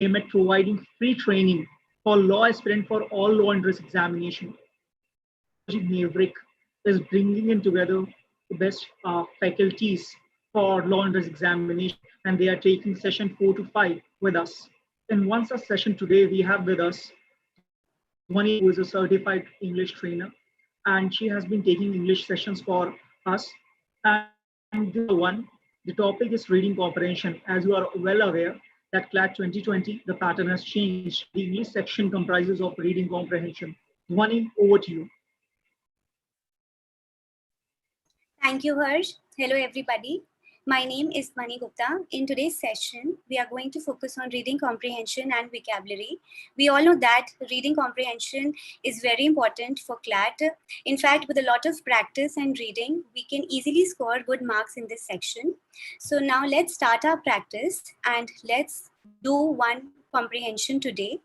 aim at providing free training for law aspirants for all law entrance examination. Maverick is bringing in together the best faculties for law entrance examination, and they are taking session 4 to 5 with us. In one such session today, we have with us Dhwani, who is a certified English trainer, and she has been taking English sessions for us. And this is the one. The topic is reading comprehension. As you are well aware, that CLAT 2020, the pattern has changed. The English section comprises of reading comprehension. Dhwani, over to you. Thank you, Harsh. Hello, everybody. My name is Dhwani Gupta. In today's session, we are going to focus on reading comprehension and vocabulary. We all know that reading comprehension is very important for CLAT. In fact, with a lot of practice and reading, we can easily score good marks in this section. So now let's start our practice and let's do one comprehension today.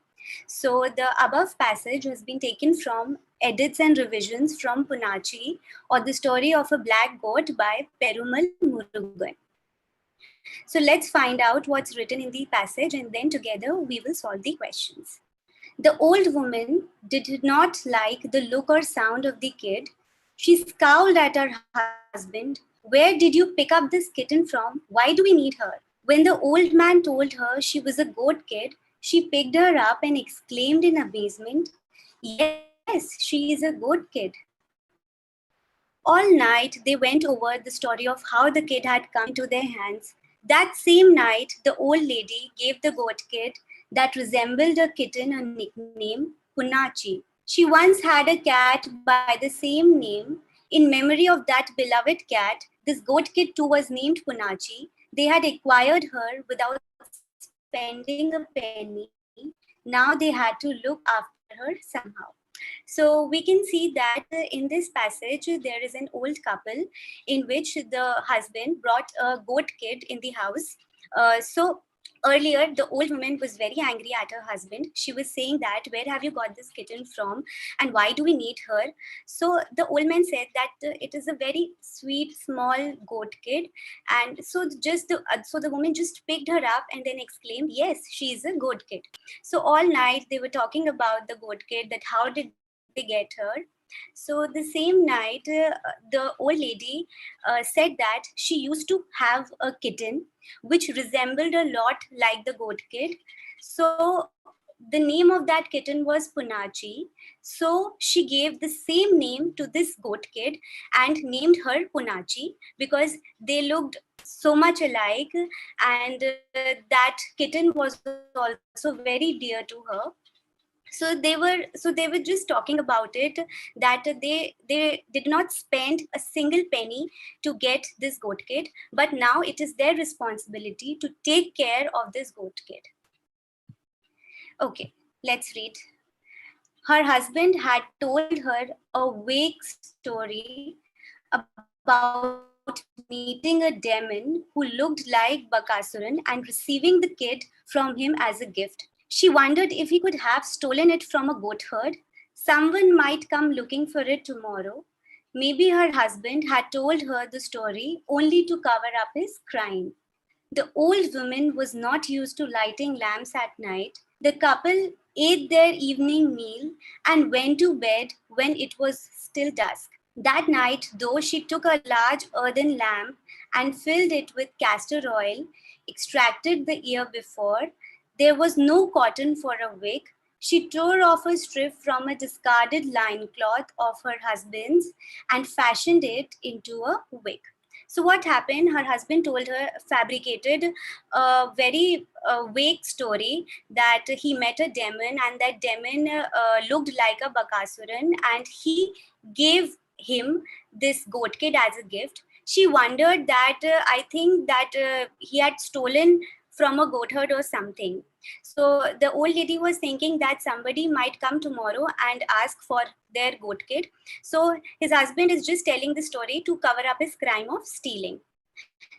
So the above passage has been taken from Edits and Revisions from Punachi, or The Story of a Black Goat by Perumal Murugan. So let's find out what's written in the passage, and then together we will solve the questions. The old woman did not like the look or sound of the kid. She scowled at her husband. "Where did you pick up this kitten from? Why do we need her?" When the old man told her she was a goat kid, she picked her up and exclaimed in amazement, "Yes, she is a goat kid." All night, they went over the story of how the kid had come into their hands. That same night, the old lady gave the goat kid that resembled a kitten a nickname, Punachi. She once had a cat by the same name. In memory of that beloved cat, this goat kid too was named Punachi. They had acquired her without spending a penny. Now they had to look after her somehow. So we can see that in this passage, there is an old couple in which the husband brought a goat kid in the house. So earlier, the old woman was very angry at her husband. She was saying that, "Where have you got this kitten from? And why do we need her?" So the old man said that it is a very sweet, small goat kid. And so the woman just picked her up and then exclaimed, "Yes, she is a goat kid." So all night they were talking about the goat kid, that how did they get her. So the same night, the old lady said that she used to have a kitten which resembled a lot like the goat kid. So the name of that kitten was Punachi. So she gave the same name to this goat kid and named her Punachi because they looked so much alike, and that kitten was also very dear to her. So they were just talking about it, that they did not spend a single penny to get this goat kid, but now it is their responsibility to take care of this goat kid. Okay, let's read. Her husband had told her a vague story about meeting a demon who looked like Bakasuran and receiving the kid from him as a gift. She wondered if he could have stolen it from a goat herd. Someone might come looking for it tomorrow. Maybe her husband had told her the story only to cover up his crime. The old woman was not used to lighting lamps at night. The couple ate their evening meal and went to bed when it was still dusk. That night, though, she took a large earthen lamp and filled it with castor oil, extracted the ear before. There was no cotton for a wig. She tore off a strip from a discarded loincloth of her husband's and fashioned it into a wig. So what happened? Her husband told her, fabricated a very vague story that he met a demon, and that demon looked like a Bakasuran, and he gave him this goat kid as a gift. She wondered that I think that he had stolen from a goat herd or something. So the old lady was thinking that somebody might come tomorrow and ask for their goat kid. So his husband is just telling the story to cover up his crime of stealing.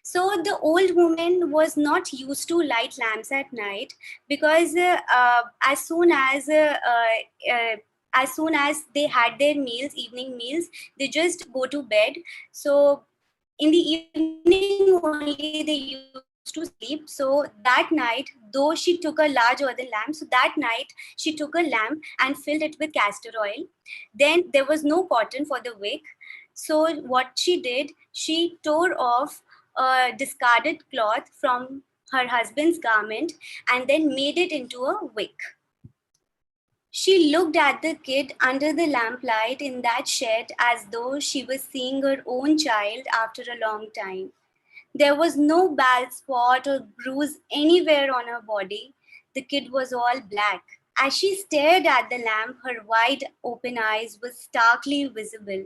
So the old woman was not used to light lamps at night because as soon as they had their meals, evening meals, they just go to bed. So in the evening only they used to sleep. So that night, though she took a large earthen lamp, so that night she took a lamp and filled it with castor oil. Then there was no cotton for the wick. So what she did, she tore off a discarded cloth from her husband's garment and then made it into a wick. She looked at the kid under the lamplight in that shed as though she was seeing her own child after a long time. There was no bald spot or bruise anywhere on her body. The kid was all black. As she stared at the lamp, her wide open eyes were starkly visible.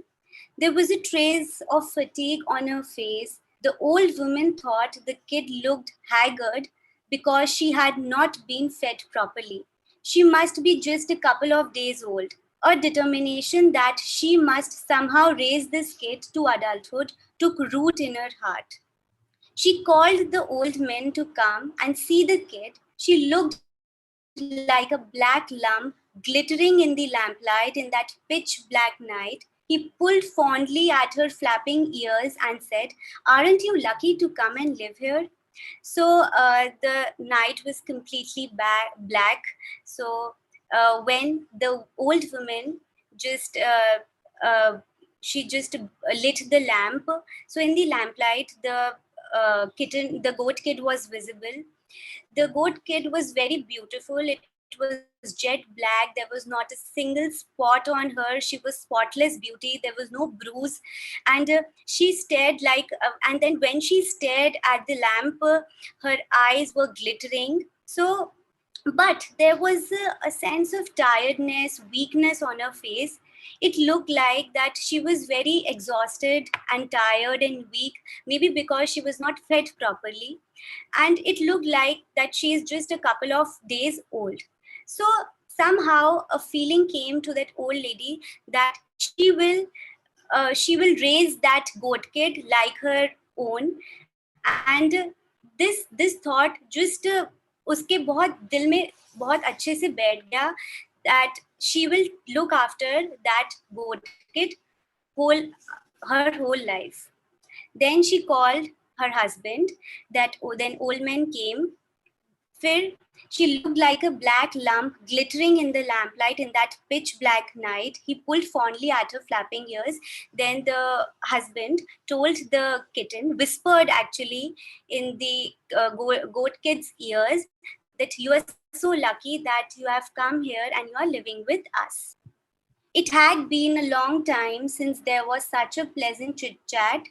There was a trace of fatigue on her face. The old woman thought the kid looked haggard because she had not been fed properly. She must be just a couple of days old. A determination that she must somehow raise this kid to adulthood took root in her heart. She called the old men to come and see the kid. She looked like a black lump glittering in the lamplight in that pitch black night. He pulled fondly at her flapping ears and said, "Aren't you lucky to come and live here?" So the night was completely black. So when the old woman just she just lit the lamp. So in the lamplight, the goat kid was visible. The goat kid was very beautiful. It was jet black. There was not a single spot on her. She was spotless beauty. There was no bruise. And she stared and then when she stared at the lamp, her eyes were glittering. So, but there was a sense of tiredness, weakness on her face. It looked like that she was very exhausted and tired and weak, maybe because she was not fed properly. And it looked like that she is just a couple of days old. So somehow a feeling came to that old lady that she will raise that goat kid like her own. And this thought just उसके बहुत दिल में बहुत अच्छे से बैठ गया that she will look after that goat kid whole her whole life. Then she called her husband. Then old man came. Fir, she looked like a black lump glittering in the lamplight in that pitch black night. He pulled fondly at her flapping ears. Then the husband told the kitten, whispered actually in the goat kid's ears, that you are so lucky that you have come here and you are living with us. It had been a long time since there was such a pleasant chit-chat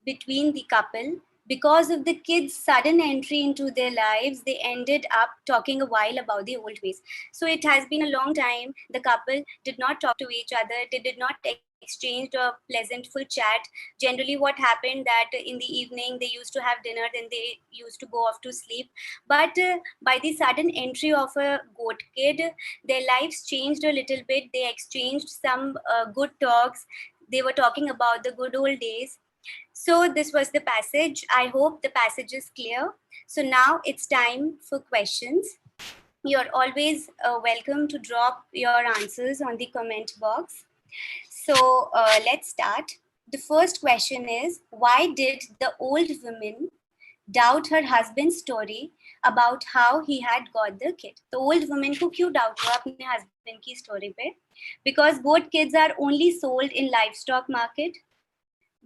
between the couple. Because of the kids' sudden entry into their lives, they ended up talking a while about the old ways. So it has been a long time. The couple did not talk to each other. They did not exchange a pleasantful chat. Generally, what happened that in the evening they used to have dinner, then they used to go off to sleep. But by the sudden entry of a goat kid, their lives changed a little bit. They exchanged some good talks. They were talking about the good old days. So this was the passage. I hope the passage is clear. So now it's time for questions. You're always welcome to drop your answers on the comment box. So let's start. The first question is, why did the old woman doubt her husband's story about how he had got the kid? The old woman को क्यों doubt हुआ अपने husband की story पे? Because goat kids are only sold in livestock market.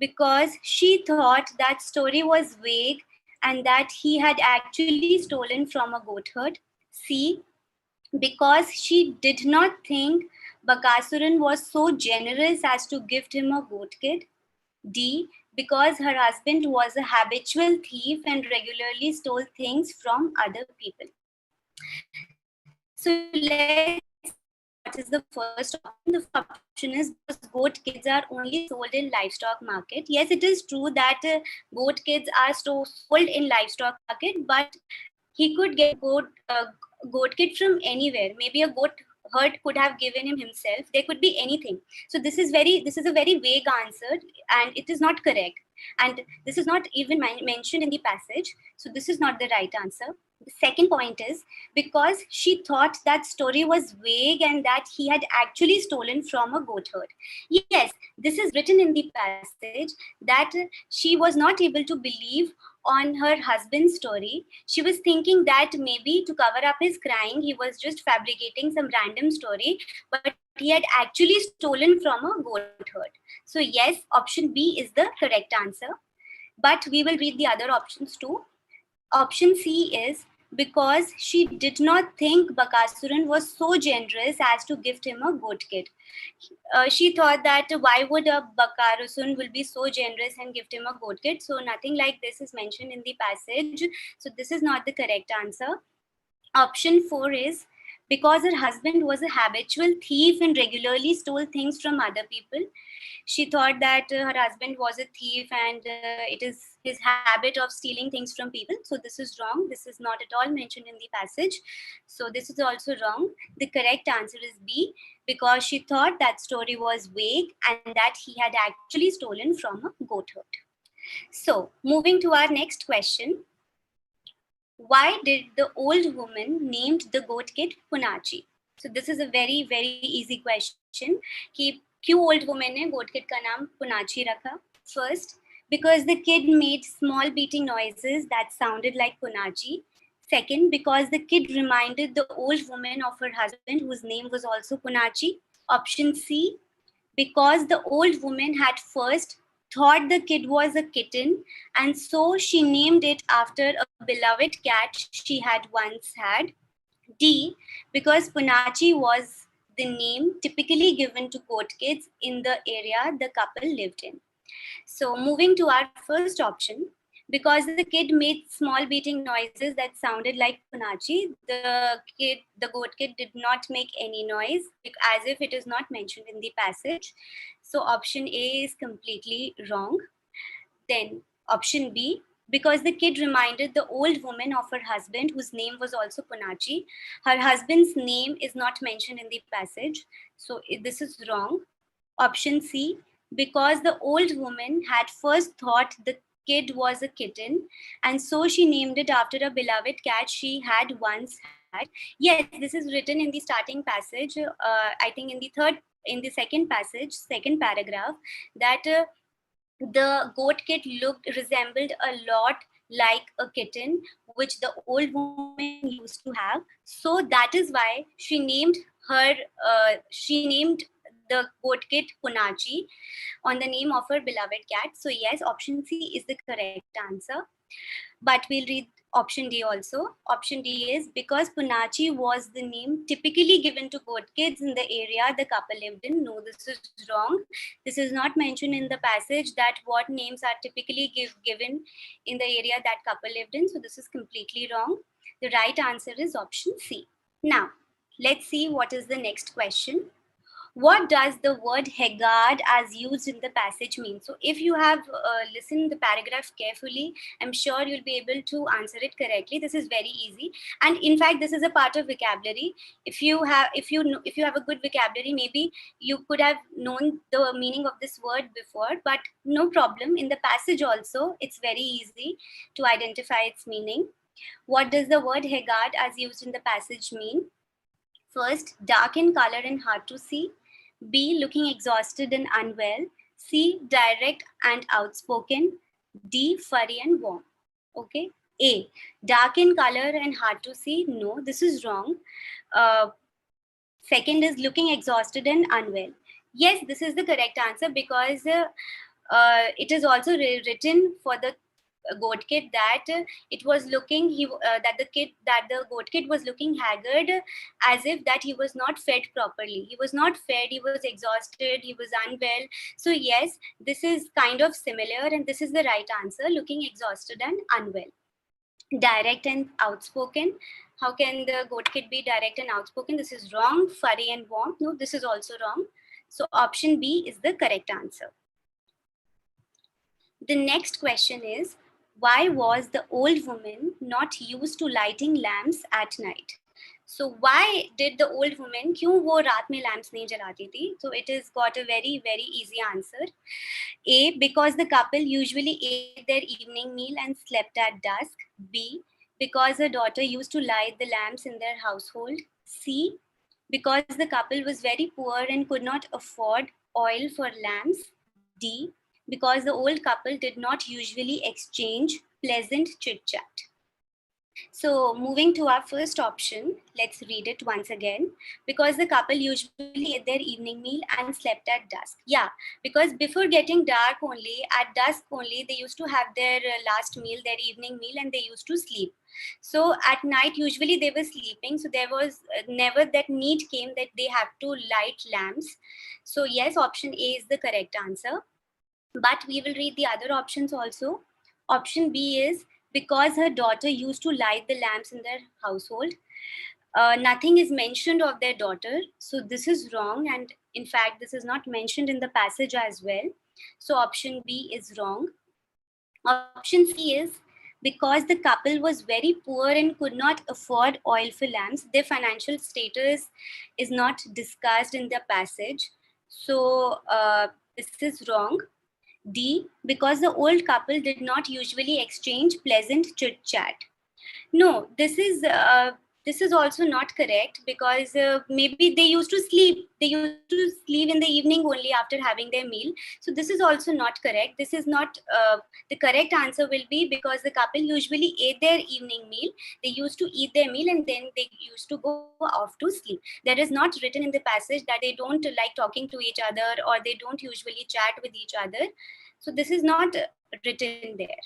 Because she thought that story was vague and that he had actually stolen from a goat herd. C, because she did not think Bakasuran was so generous as to gift him a goat kid. D, because her husband was a habitual thief and regularly stole things from other people. So let's see what is the first option. The first option is because goat kids are only sold in livestock market. Yes, it is true that goat kids are sold in livestock market, but he could get goat kid from anywhere. Maybe a goat herd could have given him himself. There could be anything. So this is a very vague answer, and it is not correct. And this is not even mentioned in the passage. So this is not the right answer. The second point is because she thought that story was vague and that he had actually stolen from a goat herd. Yes, this is written in the passage that she was not able to believe on her husband's story. She was thinking that maybe to cover up his crying, he was just fabricating some random story, but he had actually stolen from a goat herd. So yes, option B is the correct answer. But we will read the other options too. Option C is because she did not think Bakasuran was so generous as to gift him a goat kid. She thought that why would a Bakasuran will be so generous and gift him a goat kid? So nothing like this is mentioned in the passage. So this is not the correct answer. Option 4 is because her husband was a habitual thief and regularly stole things from other people. She thought that her husband was a thief and it is his habit of stealing things from people. So this is wrong. This is not at all mentioned in the passage. So this is also wrong. The correct answer is B, because she thought that story was vague and that he had actually stolen from a goat herd. So moving to our next question. Why did the old woman named the goat kid Punachi? So this is a very, very easy question. कि क्यों old woman ने goat kid का नाम Punachi रखा? First, because the kid made small beating noises that sounded like Punachi. Second, because the kid reminded the old woman of her husband whose name was also Punachi. Option C, because the old woman had first thought the kid was a kitten and so she named it after a beloved cat she had once had. D, because Punachi was the name typically given to goat kids in the area the couple lived in. So moving to our first option, because the kid made small beating noises that sounded like Punachi, the goat kid did not make any noise, as if it is not mentioned in the passage. So option A is completely wrong. Then option B, because the kid reminded the old woman of her husband whose name was also Punachi. Her husband's name is not mentioned in the passage. So this is wrong. Option C, because the old woman had first thought the kid was a kitten and so she named it after a beloved cat she had once had. Yes, this is written in the starting passage. I think in the second passage, second paragraph, that the goat kid resembled a lot like a kitten, which the old woman used to have. So that is why she named the goat kid Punachi on the name of her beloved cat. So yes, option C is the correct answer. But we'll read option D also. Option D is because Punachi was the name typically given to goat kids in the area the couple lived in. No, this is wrong. This is not mentioned in the passage that what names are typically given in the area that couple lived in. So this is completely wrong. The right answer is option C. Now, let's see what is the next question. What does the word haggard as used in the passage mean? So if you have listened the paragraph carefully, I'm sure you'll be able to answer it correctly. This is very easy. And in fact, this is a part of vocabulary. If you have a good vocabulary, maybe you could have known the meaning of this word before, but no problem. In the passage also, it's very easy to identify its meaning. What does the word haggard as used in the passage mean? First, dark in color and hard to see. B, looking exhausted and unwell. C, direct and outspoken. D, furry and warm. Okay. A, dark in color and hard to see. No, this is wrong. Second is looking exhausted and unwell. Yes, this is the correct answer because it is also written for the goat kid that it was looking that the goat kid was looking haggard, as if that he was not fed properly. He was not fed, he was exhausted, he was unwell. So yes, this is kind of similar and this is the right answer, looking exhausted and unwell. Direct and outspoken. How can the goat kid be direct and outspoken? This is wrong. Furry and warm. No, this is also wrong. So option B is the correct answer. The next question is, why was the old woman not used to lighting lamps at night? So why did the old woman, क्यों वो रात में lamps नहीं जलाती थी? So it has got a very, very easy answer. A, because the couple usually ate their evening meal and slept at dusk. B, because her daughter used to light the lamps in their household. C, because the couple was very poor and could not afford oil for lamps. D, because the old couple did not usually exchange pleasant chit-chat. So moving to our first option, let's read it once again. Because the couple usually ate their evening meal and slept at dusk. Yeah, because before getting dark only, at dusk only, they used to have their last meal, their evening meal, and they used to sleep. So at night, usually they were sleeping. So there was never that need came that they have to light lamps. So yes, option A is the correct answer. But we will read the other options also. Option B is because her daughter used to light the lamps in their household. Nothing is mentioned of their daughter. So this is wrong. And in fact, this is not mentioned in the passage as well. So option B is wrong. Option C is because the couple was very poor and could not afford oil for lamps. Their financial status is not discussed in the passage. So this is wrong. D, because the old couple did not usually exchange pleasant chit chat. No, this is also not correct because maybe they used to sleep. They used to sleep in the evening only after having their meal. So this is also not correct. This is not the correct answer will be because the couple usually ate their evening meal. They used to eat their meal and then they used to go off to sleep. There is not written in the passage that they don't like talking to each other or they don't usually chat with each other. So this is not written there.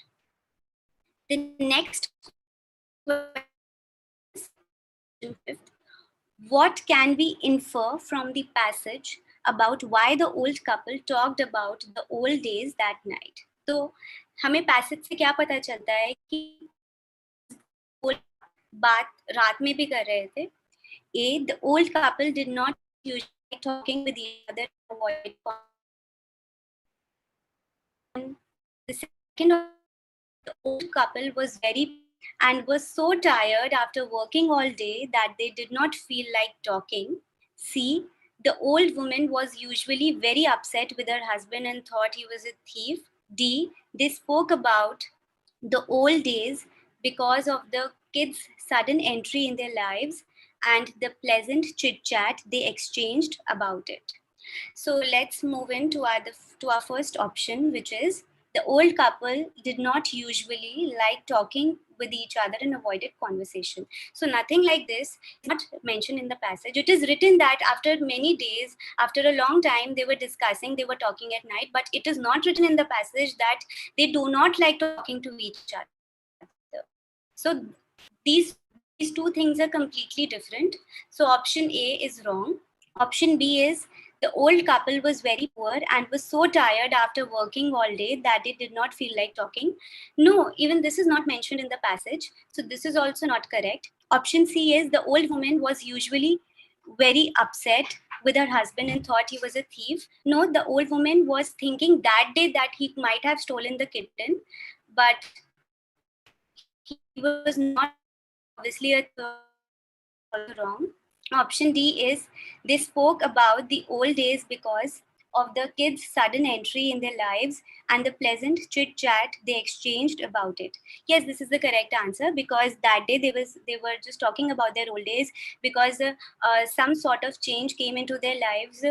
The next what can we infer from the passage about why the old couple talked about the old days that night? तो हमें passage से क्या पता चलता है कि बात रात में भी कर रहे थे. A, the old couple did not usually like talking with each other to avoid the second, the old couple was very and was so tired after working all day that they did not feel like talking. C, the old woman was usually very upset with her husband and thought he was a thief. D, they spoke about the old days because of the kids' sudden entry in their lives and the pleasant chit chat they exchanged about it. So let's move into our first option, which is the old couple did not usually like talking with each other and avoided conversation. So nothing like this is not mentioned in the passage. It is written that after many days, after a long time, they were discussing, they were talking at night, but it is not written in the passage that they do not like talking to each other. So these two things are completely different. So option A is wrong. Option B is the old couple was very poor and was so tired after working all day that they did not feel like talking. No, even this is not mentioned in the passage. So this is also not correct. Option C is the old woman was usually very upset with her husband and thought he was a thief. No, the old woman was thinking that day that he might have stolen the kitten, but he was not obviously a also wrong. Option D is they spoke about the old days because of the kids' sudden entry in their lives and the pleasant chit chat they exchanged about it. Yes, this is the correct answer because that day they were just talking about their old days because some sort of change came into their lives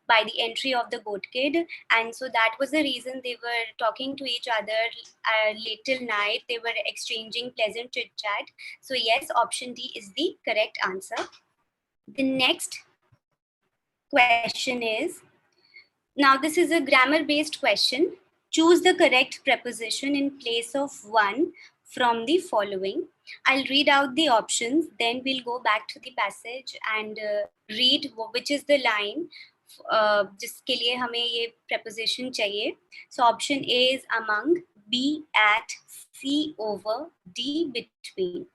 by the entry of the goat kid, and so that was the reason they were talking to each other late till night. They were exchanging pleasant chit chat. So yes, option D is the correct answer. The next question is, now this is a grammar based question. Choose the correct preposition in place of one from the following. I'll read out the options, then we'll go back to the passage and read which is the line जिसके लिए हमें ये preposition चाहिए. So option A is among, B at, C over, D between.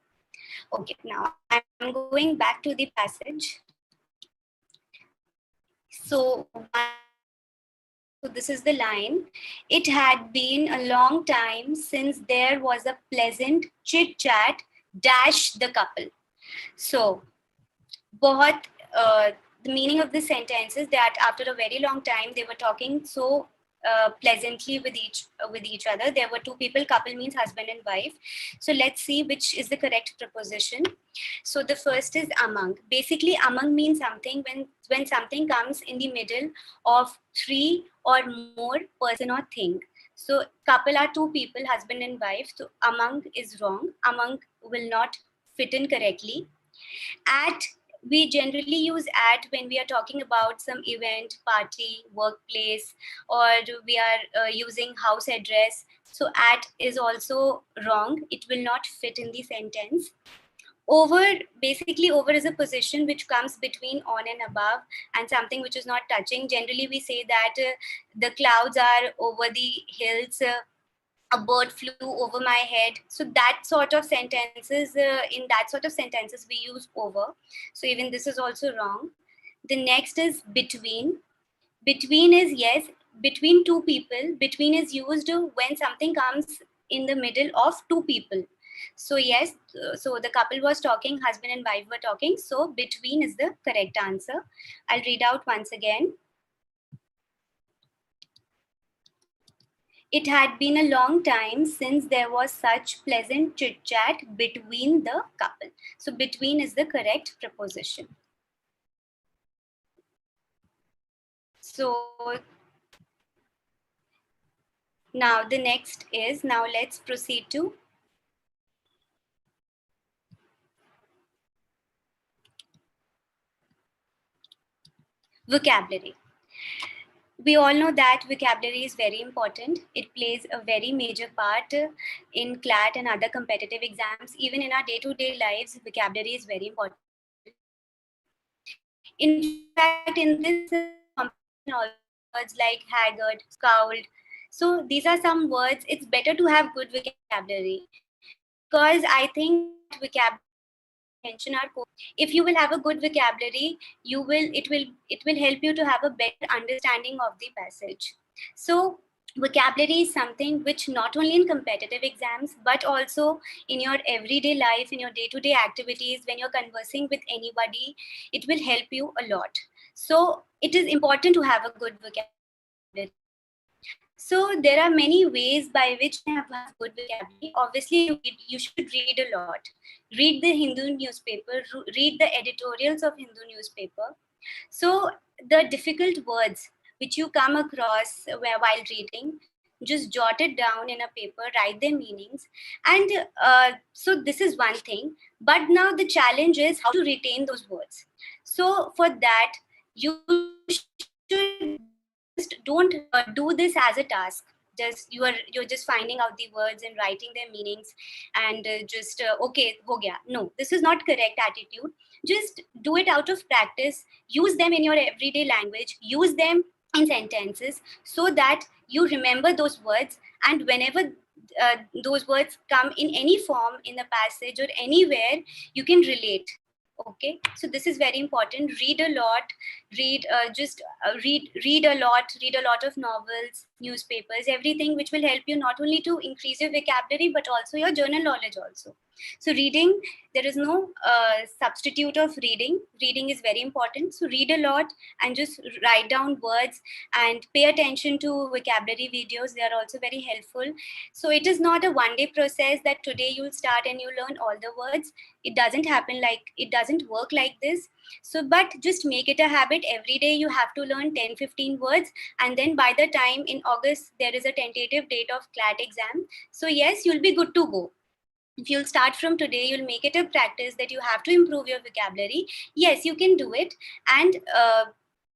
Okay, now I'm going back to the passage. So this is the line. It had been a long time since there was a pleasant chit chat dash the couple. So the meaning of the sentence is that after a very long time they were talking so pleasantly with each other. There were two people. Couple means husband and wife. So let's see which is the correct preposition. So the first is among. Basically, among means something when something comes in the middle of three or more person or thing. So couple are two people, husband and wife. So among is wrong. Among will not fit in correctly. At, we generally use at when we are talking about some event, party, workplace, or we are using house address. So at is also wrong. It will not fit in the sentence. Over, basically over is a position which comes between on and above and something which is not touching. Generally we say that the clouds are over the hills, a bird flew over my head. So that sort of sentences, in that sort of sentences we use over. So even this is also wrong. The next is between. Between is, yes, between two people. Between is used when something comes in the middle of two people. So yes, so the couple was talking, husband and wife were talking. So between is the correct answer. I'll read out once again. It had been a long time since there was such pleasant chit-chat between the couple. So between is the correct preposition. So now the next is, now let's proceed to vocabulary. We all know that vocabulary is very important. It plays a very major part in CLAT and other competitive exams. Even in our day-to-day lives, vocabulary is very important. In fact, in this competition, also words like haggard, scowled. So these are some words. It's better to have good vocabulary because I think that vocabulary comprehension are core. If you will have a good vocabulary, it will help you to have a better understanding of the passage. So vocabulary is something which not only in competitive exams but also in your everyday life, in your day-to-day activities, when you're conversing with anybody, it will help you a lot. So it is important to have a good vocabulary. So there are many ways by which you have good vocabulary. Obviously, you should read a lot. Read the Hindu newspaper, read the editorials of Hindu newspaper. So the difficult words which you come across while reading, just jot it down in a paper, write their meanings. And so this is one thing. But now the challenge is how to retain those words. So for that, you should just don't do this as a task. Just you're just finding out the words and writing their meanings and just okay ho gaya. No, this is not correct attitude. Just do it out of practice. Use them in your everyday language. Use them in sentences so that you remember those words, and whenever those words come in any form in the passage or anywhere, you can relate. Okay, so this is very important. Read a lot. Read a lot of novels, newspapers, everything which will help you not only to increase your vocabulary but also your journal knowledge also. So reading, there is no substitute of reading. Reading is very important. So read a lot and just write down words and pay attention to vocabulary videos. They are also very helpful. So it is not a one-day process that today you'll start and you learn all the words. It doesn't happen like, it doesn't work like this. So but just make it a habit. Every day you have to learn 10-15 words, and then by the time in August there is a tentative date of CLAT exam. So yes, you'll be good to go. If you'll start from today, you'll make it a practice that you have to improve your vocabulary. Yes, you can do it, and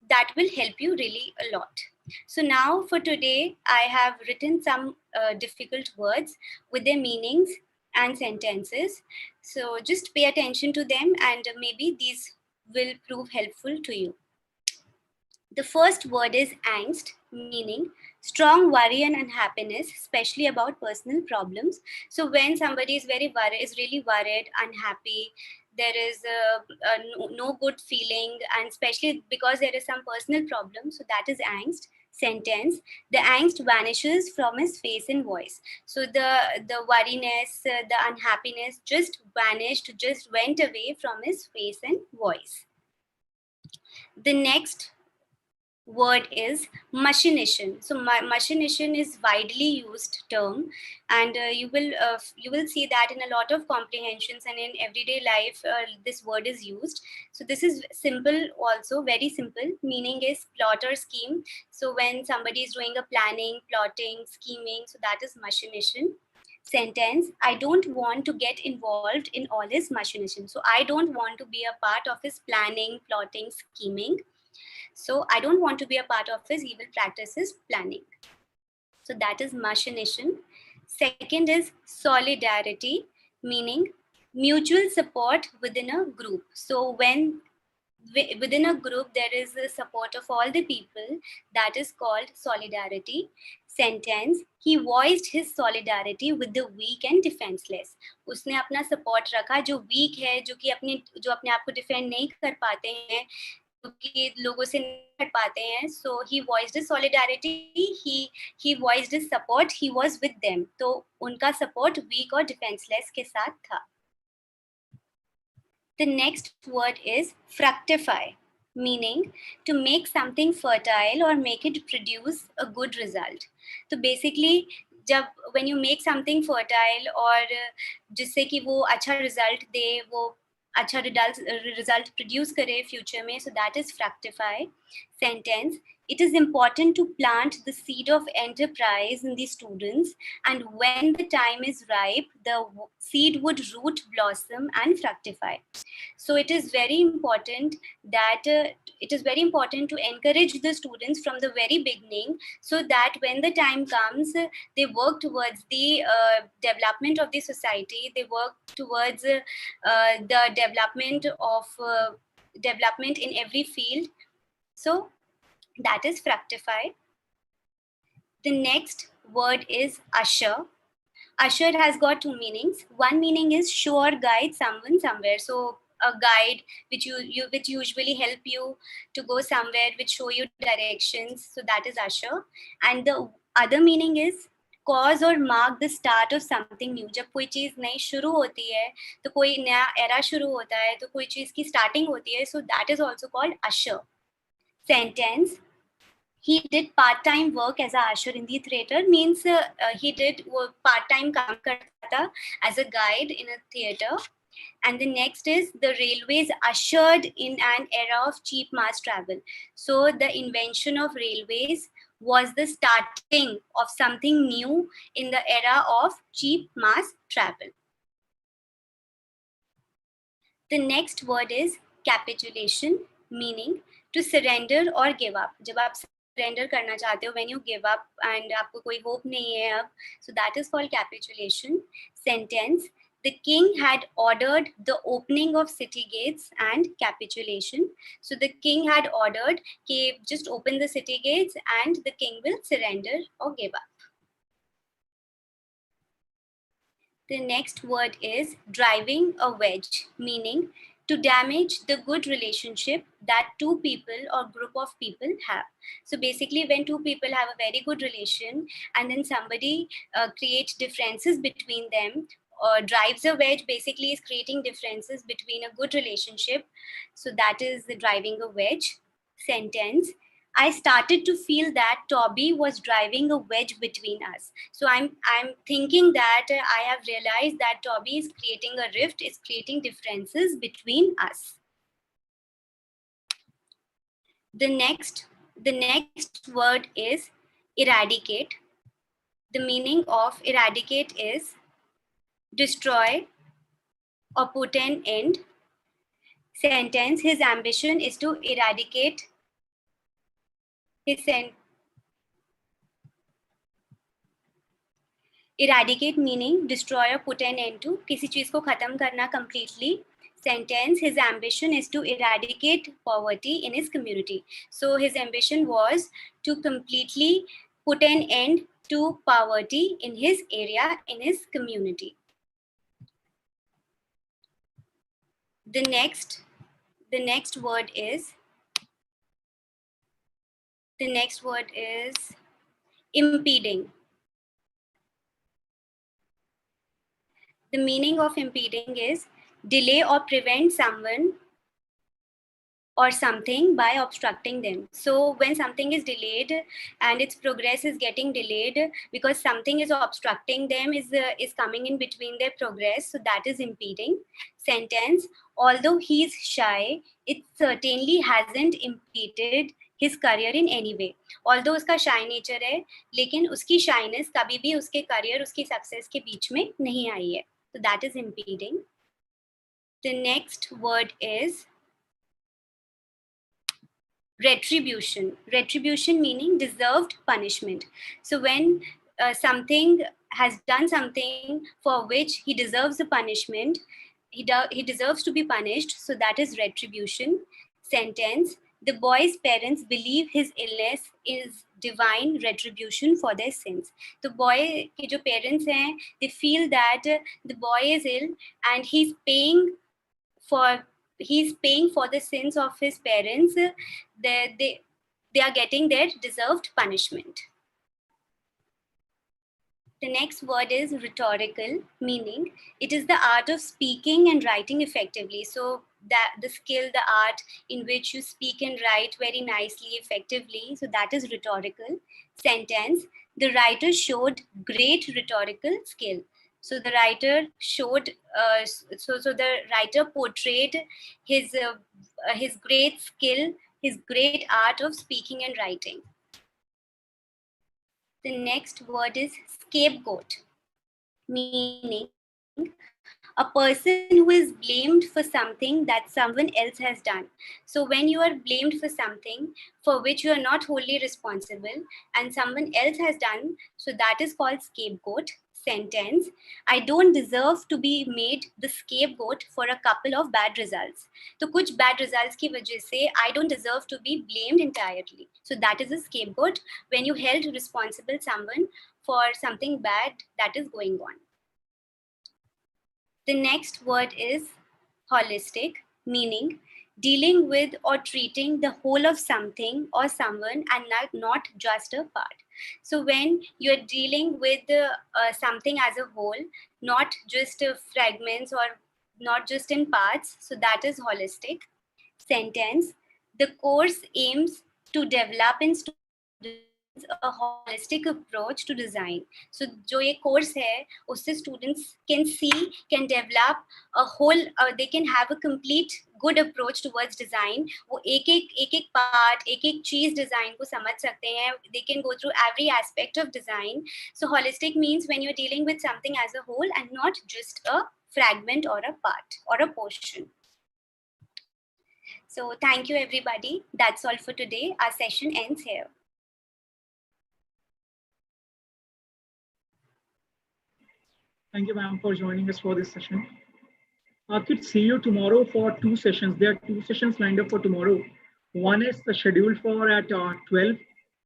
that will help you really a lot. So now for today, I have written some difficult words with their meanings and sentences. So just pay attention to them, and maybe these will prove helpful to you. The first word is angst, meaning strong worry and unhappiness, especially about personal problems. So when somebody is very worried, is really worried, unhappy, there is no good feeling, and especially because there is some personal problem. So that is angst. Sentence: the angst vanishes from his face and voice. So the worriness, the unhappiness just vanished, just went away from his face and voice. The next word is machination. So machination is widely used term, and you will see that in a lot of comprehensions and in everyday life this word is used. So this is simple, also very simple. Meaning is plot or scheme. So when somebody is doing a planning, plotting, scheming, so that is machination. Sentence: I don't want to get involved in all his machination. So I don't want to be a part of his planning, plotting, scheming. So I don't want to be a part of his evil practices planning. So that is machination. Second is solidarity, meaning mutual support within a group. So when within a group there is a support of all the people, that is called solidarity. Sentence: he voiced his solidarity with the weak and defenseless. उसने अपना support रखा जो weak है, जो अपने आप को defend नहीं कर पाते हैं, क्योंकि लोगों से नहीं कर पाते हैं. So he voiced his solidarity, he voiced his support, he was with them. तो उनका support weak और defenseless के साथ था. The next word is fructify, meaning to make something fertile or make it produce a good result. So basically, when you make something fertile और जिससे कि वो अच्छा result दे, वो अच्छा result produce करे future में, so that is fructify. Sentence: it is important to plant the seed of enterprise in the students, and when the time is ripe, the seed would root, blossom, and fructify. So it is very important that to encourage the students from the very beginning, so that when the time comes, they work towards the development of the society. They work towards the development in every field. So that is fructify. The next word is usher. Usher has got two meanings. One meaning is show or guide someone somewhere. So a guide which which usually help you to go somewhere, which show you directions. So that is usher. And the other meaning is cause or mark the start of something new. जब कोई चीज नई शुरू होती है, तो कोई नया era शुरू होता है, तो कोई चीज की starting होती है. So that is also called usher. Sentence: he did part-time work as a usher in the theater, means he did part-time काम करता था as a guide in a theater. And the next is the railways ushered in an era of cheap mass travel. So the invention of railways was the starting of something new in the era of cheap mass travel. The next word is capitulation, meaning to surrender or give up. जब आप surrender करना चाहते हो, when you give up and आपको कोई hope नहीं है अब, so that is called capitulation. Sentence: the king had ordered the opening of city gates and capitulation. So the king had ordered कि just open the city gates and the king will surrender or give up. The next word is driving a wedge, meaning to damage the good relationship that two people or group of people have. So basically, when two people have a very good relation and then somebody creates differences between them, or drives a wedge, basically is creating differences between a good relationship. So that is the driving a wedge. Sentence: I started to feel that Toby was driving a wedge between us. So I'm thinking that I have realized that Toby is creating a rift, is creating differences between us. The next word is eradicate. The meaning of eradicate is destroy or put an end. Sentence: his ambition is to eradicate eradicate meaning destroy or put an end to, किसी चीज को खत्म करना completely. Sentence: his ambition is to eradicate poverty in his community. So his ambition was to completely put an end to poverty in his area, in his community. The next word is impeding. The meaning of impeding is delay or prevent someone or something by obstructing them. So when something is delayed and its progress is getting delayed because something is obstructing them, is coming in between their progress, so that is impeding. Sentence, although he is shy, it certainly hasn't impeded his career in any way. Although उसका shy nature है, लेकिन उसकी shyness कभी भी उसके career, उसकी success के बीच में नहीं आई है. So that is impeding. The next word is retribution. Retribution meaning deserved punishment. So when something has done something for which he deserves a punishment, he deserves to be punished, so that is retribution. Sentence, the boy's parents believe his illness is divine retribution for their sins. The boy के जो parents हैं, they feel that the boy is ill and he's paying for the sins of his parents. They are getting their deserved punishment. The next word is rhetorical, meaning it is the art of speaking and writing effectively. So that the skill, the art in which you speak and write very nicely, effectively. So that is rhetorical. Sentence, the writer showed great rhetorical skill. So the writer showed, so the writer portrayed his great skill, his great art of speaking and writing. The next word is scapegoat, meaning a person who is blamed for something that someone else has done. So when you are blamed for something for which you are not wholly responsible and someone else has done, so that is called scapegoat. Sentence, I don't deserve to be made the scapegoat for a couple of bad results. तो कुछ bad results की वजह से I don't deserve to be blamed entirely. So that is a scapegoat when you held responsible someone for something bad that is going on. The next word is holistic, meaning dealing with or treating the whole of something or someone and not just a part. So when you're dealing with something as a whole, not just fragments or not just in parts, so that is holistic. Sentence, the course aims to develop in students a holistic approach to design. So जो ये course है, उससे students can develop a whole, they can have a complete good approach towards design. वो एक part, एक चीज design को समझ सकते हैं. They can go through every aspect of design. So holistic means when you're dealing with something as a whole and not just a fragment or a part or a portion. So thank you everybody. That's all for today. Our session ends here. Thank you, ma'am, for joining us for this session. Kids, see you tomorrow for 2 sessions. There are 2 sessions lined up for tomorrow. One is scheduled for at 12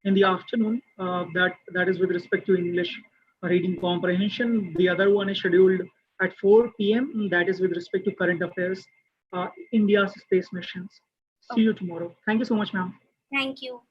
in the afternoon. That is with respect to English reading comprehension. The other one is scheduled at 4 p.m. That is with respect to current affairs, India's space missions. See you tomorrow. Thank you so much, ma'am. Thank you.